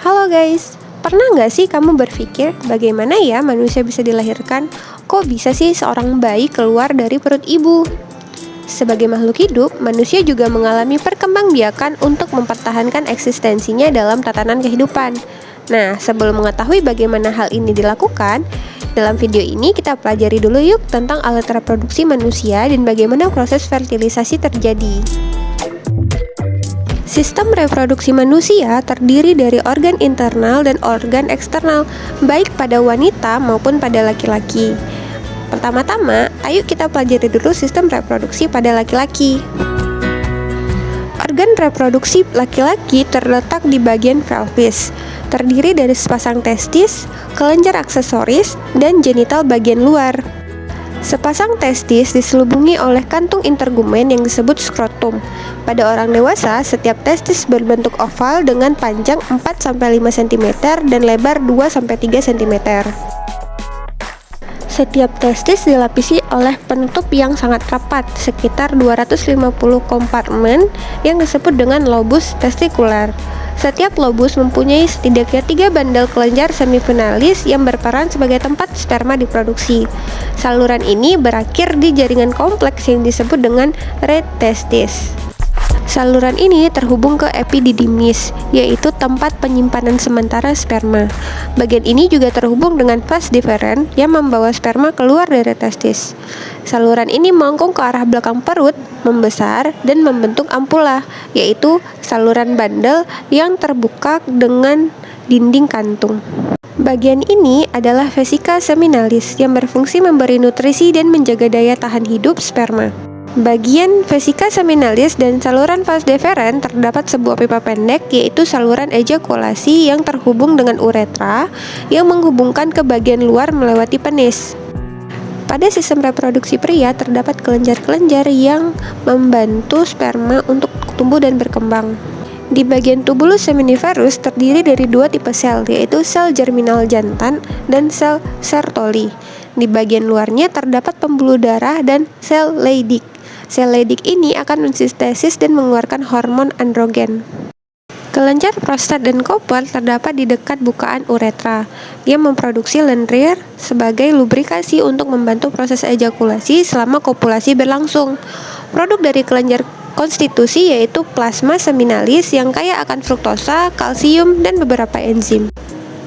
Halo guys, pernah nggak sih kamu berpikir bagaimana ya manusia bisa dilahirkan? Kok bisa sih seorang bayi keluar dari perut ibu? Sebagai makhluk hidup, manusia juga mengalami perkembangbiakan untuk mempertahankan eksistensinya dalam tatanan kehidupan. Nah, sebelum mengetahui bagaimana hal ini dilakukan, dalam video ini kita pelajari dulu yuk tentang alat reproduksi manusia dan bagaimana proses fertilisasi terjadi. Sistem reproduksi manusia terdiri dari organ internal dan organ eksternal, baik pada wanita maupun pada laki-laki. Pertama-tama, ayo kita pelajari dulu sistem reproduksi pada laki-laki. Organ reproduksi laki-laki terletak di bagian pelvis, terdiri dari sepasang testis, kelenjar aksesoris, dan genital bagian luar. Sepasang testis diselubungi oleh kantung intergumen yang disebut skrotum. Pada orang dewasa, setiap testis berbentuk oval dengan panjang 4-5 cm dan lebar 2-3 cm. Setiap testis dilapisi oleh penutup yang sangat rapat, sekitar 250 kompartemen yang disebut dengan lobus testikular. Setiap lobus mempunyai setidaknya 3 bandel kelenjar semifinalis yang berperan sebagai tempat sperma diproduksi. Saluran ini berakhir di jaringan kompleks yang disebut dengan red testis. Saluran ini terhubung ke epididymis, yaitu tempat penyimpanan sementara sperma. Bagian ini juga terhubung dengan vas deferens yang membawa sperma keluar dari testis. Saluran ini melengkung ke arah belakang perut, membesar, dan membentuk ampula, yaitu saluran bandel yang terbuka dengan dinding kantung. Bagian ini adalah vesika seminalis yang berfungsi memberi nutrisi dan menjaga daya tahan hidup sperma. Bagian vesika seminalis dan saluran vas deferens terdapat sebuah pipa pendek, yaitu saluran ejakulasi yang terhubung dengan uretra yang menghubungkan ke bagian luar melewati penis. Pada sistem reproduksi pria terdapat kelenjar-kelenjar yang membantu sperma untuk tumbuh dan berkembang. Di bagian tubulus seminiferus terdiri dari 2 tipe sel, yaitu sel germinal jantan dan sel Sertoli. Di bagian luarnya terdapat pembuluh darah dan sel Leydig. Sel Leydig ini akan mensintesis dan mengeluarkan hormon androgen. Kelenjar prostat dan koper terdapat di dekat bukaan uretra yang memproduksi lendir sebagai lubrikasi untuk membantu proses ejakulasi selama kopulasi berlangsung. Produk dari kelenjar konstitusi yaitu plasma seminalis yang kaya akan fruktosa, kalsium, dan beberapa enzim.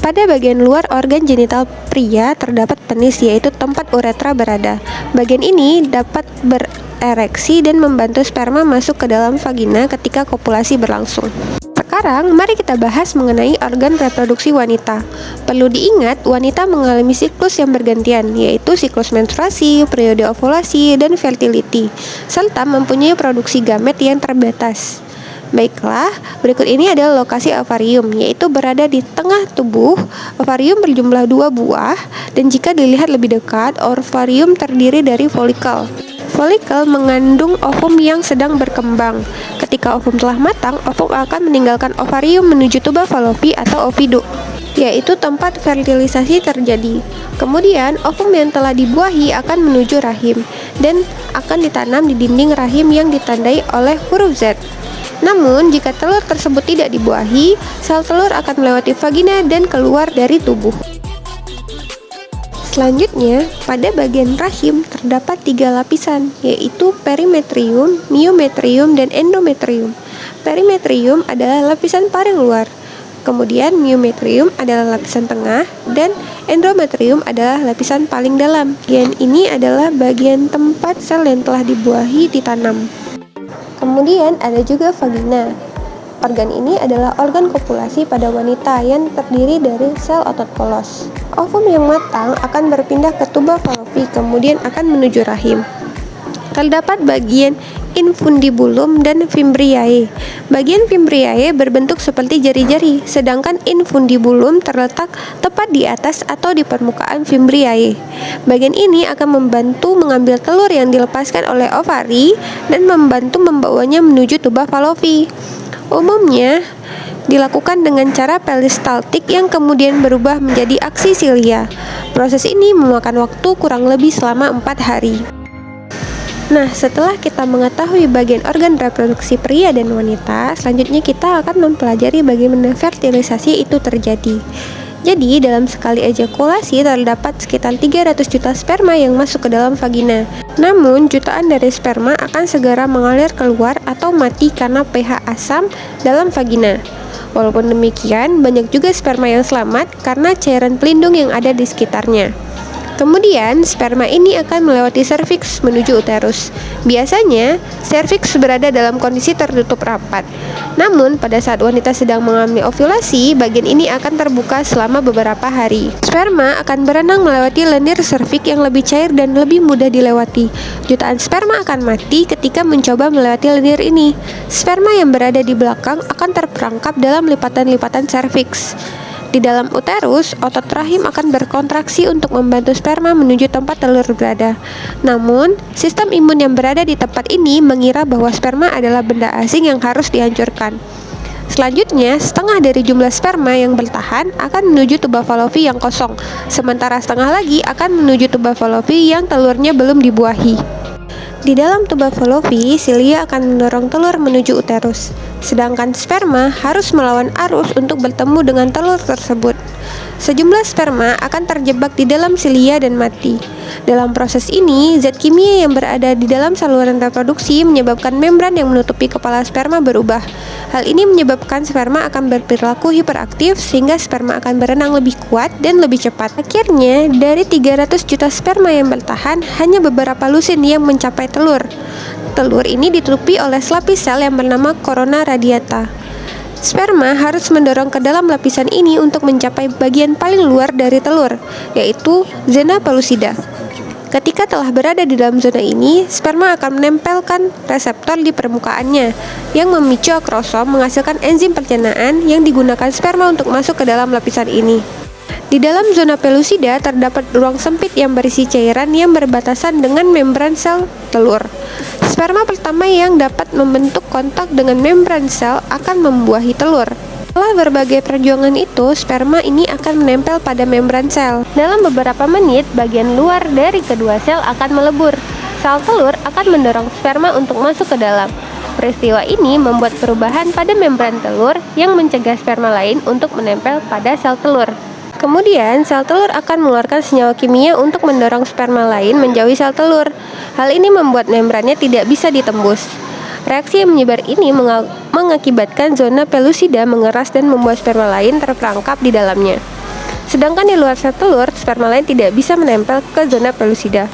Pada bagian luar organ genital pria terdapat penis, yaitu tempat uretra berada. Bagian ini dapat berereksi dan membantu sperma masuk ke dalam vagina ketika kopulasi berlangsung. Sekarang, mari kita bahas mengenai organ reproduksi wanita. Perlu diingat, wanita mengalami siklus yang bergantian, yaitu siklus menstruasi, periode ovulasi, dan fertility, serta mempunyai produksi gamet yang terbatas. Baiklah, berikut ini adalah lokasi ovarium, yaitu berada di tengah tubuh. Ovarium berjumlah 2 buah, dan jika dilihat lebih dekat, ovarium terdiri dari folikel. Folikel mengandung ovum yang sedang berkembang. Ketika ovum telah matang, ovum akan meninggalkan ovarium menuju tuba Fallopi atau oviduct, yaitu tempat fertilisasi terjadi. Kemudian, ovum yang telah dibuahi akan menuju rahim, dan akan ditanam di dinding rahim yang ditandai oleh huruf Z. Namun, jika telur tersebut tidak dibuahi, sel telur akan melewati vagina dan keluar dari tubuh. Selanjutnya, pada bagian rahim terdapat 3 lapisan, yaitu perimetrium, myometrium, dan endometrium. Perimetrium adalah lapisan paling luar, kemudian myometrium adalah lapisan tengah, dan endometrium adalah lapisan paling dalam. Bagian ini adalah bagian tempat sel yang telah dibuahi ditanam. Kemudian ada juga vagina. Organ ini adalah organ kopulasi pada wanita yang terdiri dari sel otot polos. Ovum yang matang akan berpindah ke tuba Fallopi, kemudian akan menuju rahim. Terdapat bagian infundibulum dan fimbriae. Bagian fimbriae berbentuk seperti jari-jari, sedangkan infundibulum terletak tepat di atas atau di permukaan fimbriae. Bagian ini akan membantu mengambil telur yang dilepaskan oleh ovari dan membantu membawanya menuju tuba Fallopi. Umumnya dilakukan dengan cara peristaltik yang kemudian berubah menjadi aksi silia. Proses ini memakan waktu kurang lebih selama 4 hari. Nah, setelah kita mengetahui bagian organ reproduksi pria dan wanita, selanjutnya kita akan mempelajari bagaimana fertilisasi itu terjadi. Jadi, dalam sekali ejakulasi terdapat sekitar 300 juta sperma yang masuk ke dalam vagina. Namun, jutaan dari sperma akan segera mengalir keluar atau mati karena pH asam dalam vagina. Walaupun demikian, banyak juga sperma yang selamat karena cairan pelindung yang ada di sekitarnya. Kemudian, sperma ini akan melewati serviks menuju uterus. Biasanya, serviks berada dalam kondisi tertutup rapat. Namun, pada saat wanita sedang mengalami ovulasi, bagian ini akan terbuka selama beberapa hari. Sperma akan berenang melewati lendir serviks yang lebih cair dan lebih mudah dilewati. Jutaan sperma akan mati ketika mencoba melewati lendir ini. Sperma yang berada di belakang akan terperangkap dalam lipatan-lipatan serviks. Di dalam uterus, otot rahim akan berkontraksi untuk membantu sperma menuju tempat telur berada. Namun, sistem imun yang berada di tempat ini mengira bahwa sperma adalah benda asing yang harus dihancurkan. Selanjutnya, setengah dari jumlah sperma yang bertahan akan menuju tuba Fallopi yang kosong, sementara setengah lagi akan menuju tuba Fallopi yang telurnya belum dibuahi. Di dalam tuba Fallopi, silia akan mendorong telur menuju uterus, sedangkan sperma harus melawan arus untuk bertemu dengan telur tersebut. Sejumlah sperma akan terjebak di dalam silia dan mati. Dalam proses ini, zat kimia yang berada di dalam saluran reproduksi menyebabkan membran yang menutupi kepala sperma berubah. Hal ini menyebabkan sperma akan berperilaku hiperaktif sehingga sperma akan berenang lebih kuat dan lebih cepat. Akhirnya, dari 300 juta sperma yang bertahan, hanya beberapa lusin yang mencapai telur. Telur ini ditutupi oleh selapis sel yang bernama corona radiata. Sperma harus mendorong ke dalam lapisan ini untuk mencapai bagian paling luar dari telur, yaitu zona pellucida. Ketika telah berada di dalam zona ini, sperma akan menempelkan reseptor di permukaannya yang memicu akrosom menghasilkan enzim pencernaan yang digunakan sperma untuk masuk ke dalam lapisan ini. Di dalam zona pellucida terdapat ruang sempit yang berisi cairan yang berbatasan dengan membran sel telur. Sperma pertama yang dapat membentuk kontak dengan membran sel akan membuahi telur. Setelah berbagai perjuangan itu, sperma ini akan menempel pada membran sel. Dalam beberapa menit, bagian luar dari kedua sel akan melebur. Sel telur akan mendorong sperma untuk masuk ke dalam. Peristiwa ini membuat perubahan pada membran telur yang mencegah sperma lain untuk menempel pada sel telur. Kemudian, sel telur akan mengeluarkan senyawa kimia untuk mendorong sperma lain menjauhi sel telur. Hal ini membuat membrannya tidak bisa ditembus. Reaksi yang menyebar ini mengakibatkan zona pellucida mengeras dan membuat sperma lain terperangkap di dalamnya. Sedangkan di luar sel telur, sperma lain tidak bisa menempel ke zona pellucida.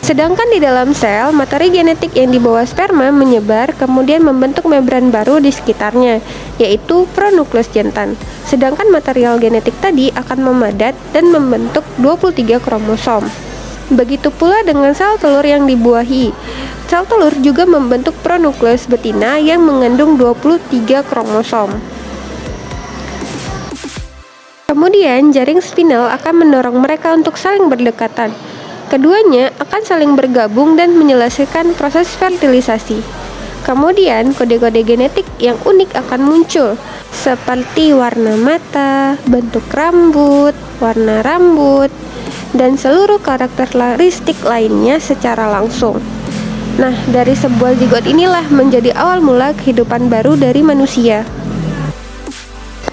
Sedangkan di dalam sel, materi genetik yang dibawa sperma menyebar kemudian membentuk membran baru di sekitarnya, yaitu pronukleus jantan. Sedangkan material genetik tadi akan memadat dan membentuk 23 kromosom. Begitu pula dengan sel telur yang dibuahi. Sel telur juga membentuk pronukleus betina yang mengandung 23 kromosom. Kemudian, jaring spinal akan mendorong mereka untuk saling berdekatan. Keduanya akan saling bergabung dan menyelesaikan proses fertilisasi. Kemudian, kode-kode genetik yang unik akan muncul, seperti warna mata, bentuk rambut, warna rambut, dan seluruh karakteristik lainnya secara langsung. Nah, dari sebuah zigot inilah menjadi awal mula kehidupan baru dari manusia.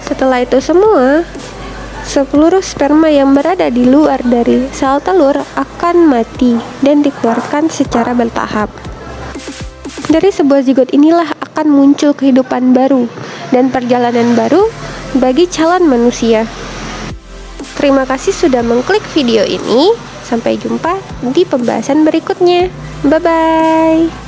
Setelah itu semua, seluruh sperma yang berada di luar dari sel telur akan mati dan dikeluarkan secara bertahap. Dari sebuah zigot inilah akan muncul kehidupan baru dan perjalanan baru bagi calon manusia. Terima kasih sudah mengklik video ini. Sampai jumpa di pembahasan berikutnya. Bye-bye.